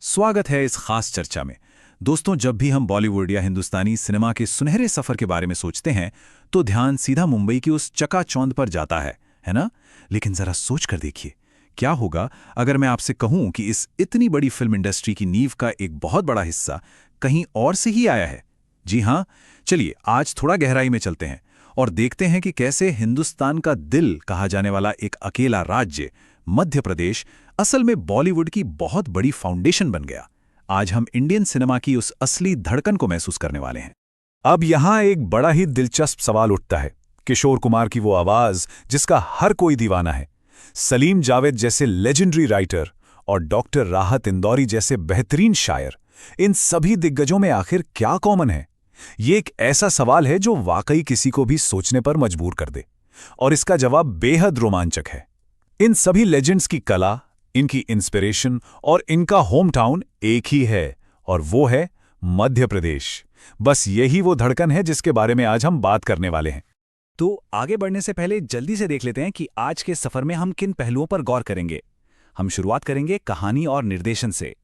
स्वागत है इस खास चर्चा में। दोस्तों, जब भी हम बॉलीवुड या हिंदुस्तानी सिनेमा के सुनहरे सफर के बारे में सोचते हैं तो ध्यान सीधा मुंबई की उस चकाचौंध पर जाता है ना? लेकिन जरा सोच कर देखिए, क्या होगा अगर मैं आपसे कहूं कि इस इतनी बड़ी फिल्म इंडस्ट्री की नींव का एक बहुत बड़ा हिस्सा कहीं और से ही आया है। जी हां, चलिए आज थोड़ा गहराई में चलते हैं और देखते हैं कि कैसे हिंदुस्तान का दिल कहा जाने वाला एक अकेला राज्य मध्य प्रदेश असल में बॉलीवुड की बहुत बड़ी फाउंडेशन बन गया। आज हम इंडियन सिनेमा की उस असली धड़कन को महसूस करने वाले हैं। अब यहां एक बड़ा ही दिलचस्प सवाल उठता है। किशोर कुमार की वो आवाज जिसका हर कोई दीवाना है, सलीम जावेद जैसे लेजेंडरी राइटर और डॉक्टर राहत इंदौरी जैसे बेहतरीन शायर, इन सभी दिग्गजों में आखिर क्या कॉमन है? ये एक ऐसा सवाल है जो वाकई किसी को भी सोचने पर मजबूर कर दे, और इसका जवाब बेहद रोमांचक है। इन सभी लेजेंड्स की कला, इनकी इंस्पिरेशन और इनका होम टाउन एक ही है, और वो है मध्य प्रदेश। बस यही वो धड़कन है जिसके बारे में आज हम बात करने वाले हैं। तो आगे बढ़ने से पहले जल्दी से देख लेते हैं कि आज के सफर में हम किन पहलुओं पर गौर करेंगे। हम शुरुआत करेंगे कहानी और निर्देशन से,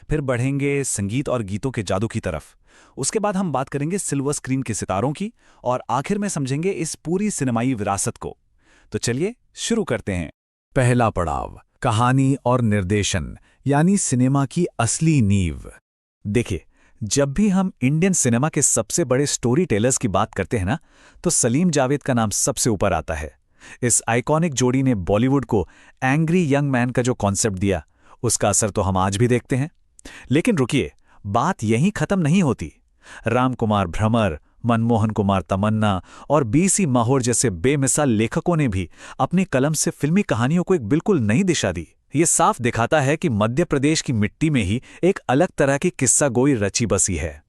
फिर बढ़ेंगे संगीत और गीतों के जादू की तरफ। उसके बाद हम बात करेंगे सिल्वर स्क्रीन के सितारों की, और आखिर में समझेंगे इस पूरी सिनेमाई विरासत को। तो चलिए शुरू करते हैं। पहला पड़ाव, कहानी और निर्देशन, यानी सिनेमा की असली नींव। देखिए, जब भी हम इंडियन सिनेमा के सबसे बड़े स्टोरी टेलर्स की बात करते हैं ना, तो सलीम जावेद का नाम सबसे ऊपर आता है। इस आइकॉनिक जोड़ी ने बॉलीवुड को एंग्री यंग मैन का जो कॉन्सेप्ट दिया, उसका असर तो हम आज भी देखते हैं। लेकिन रुकिए, बात यहीं खत्म नहीं होती। राम कुमार भ्रमर, मनमोहन कुमार तमन्ना और बीसी माहौर जैसे बेमिसाल लेखकों ने भी अपनी कलम से फिल्मी कहानियों को एक बिल्कुल नई दिशा दी। ये साफ दिखाता है कि मध्य प्रदेश की मिट्टी में ही एक अलग तरह की किस्सा गोई रची बसी है।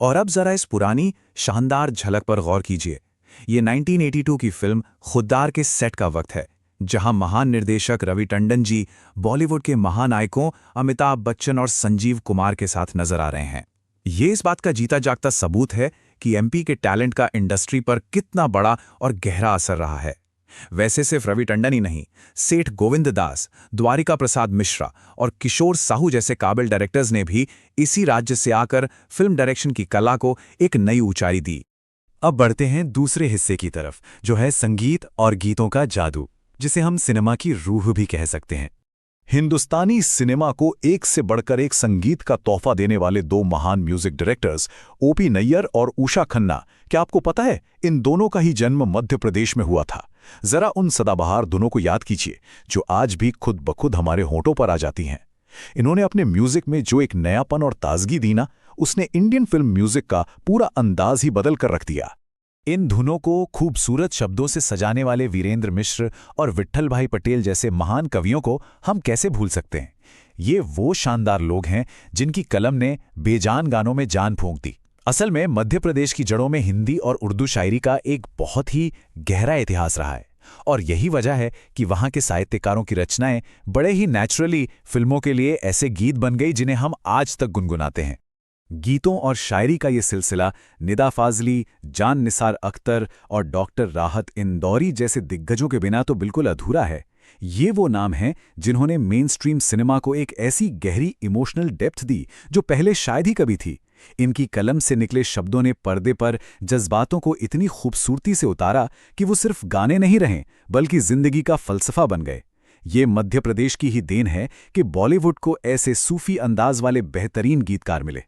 और अब जरा इस पुरानी शानदार झलक पर गौर कीजिए। ये 1982 की फिल्म खुद्दार के सेट का वक्त है, जहां महान निर्देशक रवि टंडन जी बॉलीवुड के महान आइकों अमिताभ बच्चन और संजीव कुमार के साथ नजर आ रहे हैं। ये इस बात का जीता जागता सबूत है कि एमपी के टैलेंट का इंडस्ट्री पर कितना बड़ा और गहरा असर रहा है। वैसे सिर्फ रवि टंडन ही नहीं, सेठ गोविंद दास, द्वारिका प्रसाद मिश्रा और किशोर साहू जैसे काबिल डायरेक्टर्स ने भी इसी राज्य से आकर फिल्म डायरेक्शन की कला को एक नई ऊंचाई दी। अब बढ़ते हैं दूसरे हिस्से की तरफ, जो है संगीत और गीतों का जादू, जिसे हम सिनेमा की रूह भी कह सकते हैं। हिंदुस्तानी सिनेमा को एक से बढ़कर एक संगीत का तोहफा देने वाले दो महान म्यूजिक डायरेक्टर्स ओपी नैयर और उषा खन्ना, क्या आपको पता है इन दोनों का ही जन्म मध्य प्रदेश में हुआ था? जरा उन सदाबहार धुनों को याद कीजिए जो आज भी खुद ब खुद हमारे होंठों पर आ जाती हैं। इन्होंने अपने म्यूजिक में जो एक नयापन और ताजगी दी ना, उसने इंडियन फिल्म म्यूजिक का पूरा अंदाज ही बदल कर रख दिया। इन धुनों को खूबसूरत शब्दों से सजाने वाले वीरेंद्र मिश्र और विट्ठल भाई पटेल जैसे महान कवियों को हम कैसे भूल सकते हैं? ये वो शानदार लोग हैं जिनकी कलम ने बेजान गानों में जान फूंक दी। असल में मध्य प्रदेश की जड़ों में हिंदी और उर्दू शायरी का एक बहुत ही गहरा इतिहास रहा है, और यही वजह है कि वहाँ के साहित्यकारों की रचनाएं बड़े ही नेचुरली फिल्मों के लिए ऐसे गीत बन गई जिन्हें हम आज तक गुनगुनाते हैं। गीतों और शायरी का ये सिलसिला निदा फाजली, जान निसार अख्तर और डॉक्टर राहत इंदौरी जैसे दिग्गजों के बिना तो बिल्कुल अधूरा है। ये वो नाम हैं जिन्होंने मेन स्ट्रीम सिनेमा को एक ऐसी गहरी इमोशनल डेप्थ दी जो पहले शायद ही कभी थी। इनकी कलम से निकले शब्दों ने पर्दे पर जज्बातों को इतनी खूबसूरती से उतारा कि वो सिर्फ गाने नहीं रहे, बल्कि जिंदगी का फलसफा बन गए। ये मध्य प्रदेश की ही देन है कि बॉलीवुड को ऐसे सूफी अंदाज वाले बेहतरीन गीतकार मिले।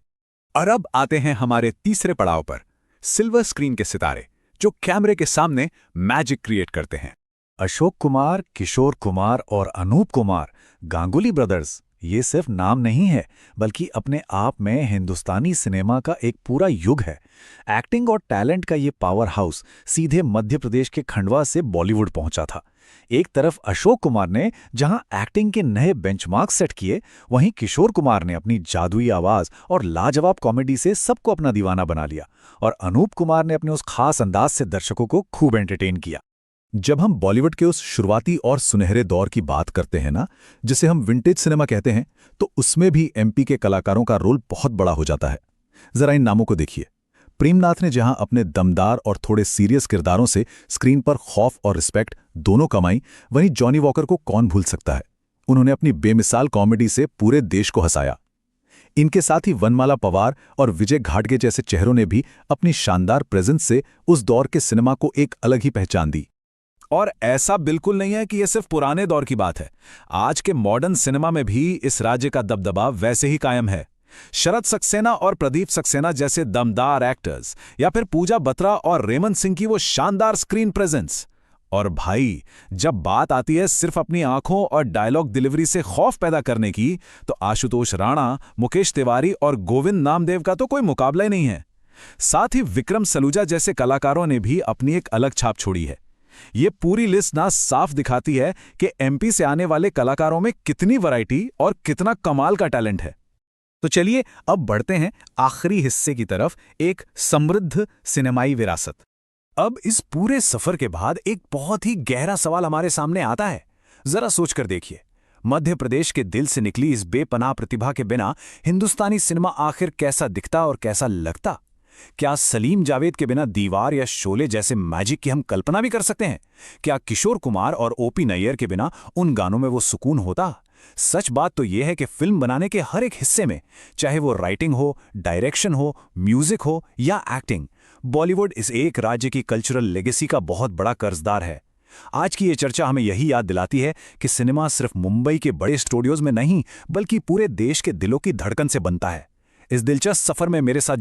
और अब आते हैं हमारे तीसरे पड़ाव पर, सिल्वर स्क्रीन के सितारे जो कैमरे के सामने मैजिक क्रिएट करते हैं। अशोक कुमार, किशोर कुमार और अनूप कुमार, गांगुली ब्रदर्स, ये सिर्फ नाम नहीं है बल्कि अपने आप में हिंदुस्तानी सिनेमा का एक पूरा युग है। एक्टिंग और टैलेंट का ये पावर हाउस सीधे मध्य प्रदेश के खंडवा से बॉलीवुड पहुंचा था। एक तरफ अशोक कुमार ने जहां एक्टिंग के नए बेंचमार्क सेट किए, वहीं किशोर कुमार ने अपनी जादुई आवाज और लाजवाब कॉमेडी से सबको अपना दीवाना बना लिया, और अनूप कुमार ने अपने उस खास अंदाज से दर्शकों को खूब एंटरटेन किया। जब हम बॉलीवुड के उस शुरुआती और सुनहरे दौर की बात करते हैं ना, जिसे हम विंटेज सिनेमा कहते हैं, तो उसमें भी एमपी के कलाकारों का रोल बहुत बड़ा हो जाता है। जरा इन नामों को देखिए। प्रेमनाथ ने जहां अपने दमदार और थोड़े सीरियस किरदारों से स्क्रीन पर खौफ और रिस्पेक्ट दोनों कमाई, वहीं जॉनी वॉकर को कौन भूल सकता है। उन्होंने अपनी बेमिसाल कॉमेडी से पूरे देश को हंसाया। इनके साथ ही वनमाला पवार और विजय घाटगे जैसे चेहरों ने भी अपनी शानदार प्रेजेंस से उस दौर के सिनेमा को एक अलग ही पहचान दी। और ऐसा बिल्कुल नहीं है कि यह सिर्फ पुराने दौर की बात है। आज के मॉडर्न सिनेमा में भी इस राज्य का दबदबा वैसे ही कायम है। शरद सक्सेना और प्रदीप सक्सेना जैसे दमदार एक्टर्स, या फिर पूजा बत्रा और रेमन सिंह की वो शानदार स्क्रीन प्रेजेंस। और भाई, जब बात आती है सिर्फ अपनी आंखों और डायलॉग डिलीवरी से खौफ पैदा करने की, तो आशुतोष राणा, मुकेश तिवारी और गोविंद नामदेव का तो कोई मुकाबला ही नहीं है। साथ ही विक्रम सलूजा जैसे कलाकारों ने भी अपनी एक अलग छाप छोड़ी है। ये पूरी लिस्ट ना साफ दिखाती है कि एमपी से आने वाले कलाकारों में कितनी वैरायटी और कितना कमाल का टैलेंट है। तो चलिए अब बढ़ते हैं आखिरी हिस्से की तरफ, एक समृद्ध सिनेमाई विरासत। अब इस पूरे सफर के बाद एक बहुत ही गहरा सवाल हमारे सामने आता है। जरा सोचकर देखिए, मध्य प्रदेश के दिल से निकली इस बेपनाह प्रतिभा के बिना हिंदुस्तानी सिनेमा आखिर कैसा दिखता और कैसा लगता? क्या सलीम जावेद के बिना दीवार या शोले जैसे मैजिक की हम कल्पना भी कर सकते हैं? क्या किशोर कुमार और ओपी नैयर के बिना उन गानों में वो सुकून होता? सच बात तो यह है कि फिल्म बनाने के हर एक हिस्से में, चाहे वो राइटिंग हो, डायरेक्शन हो, म्यूजिक हो या एक्टिंग, बॉलीवुड इस एक राज्य की कल्चरल लेगेसी का बहुत बड़ा कर्जदार है। आज की ये चर्चा हमें यही याद दिलाती है कि सिनेमा सिर्फ मुंबई के बड़े स्टूडियोज में नहीं, बल्कि पूरे देश के दिलों की धड़कन से बनता है। इस दिलचस्प सफर में मेरे साथ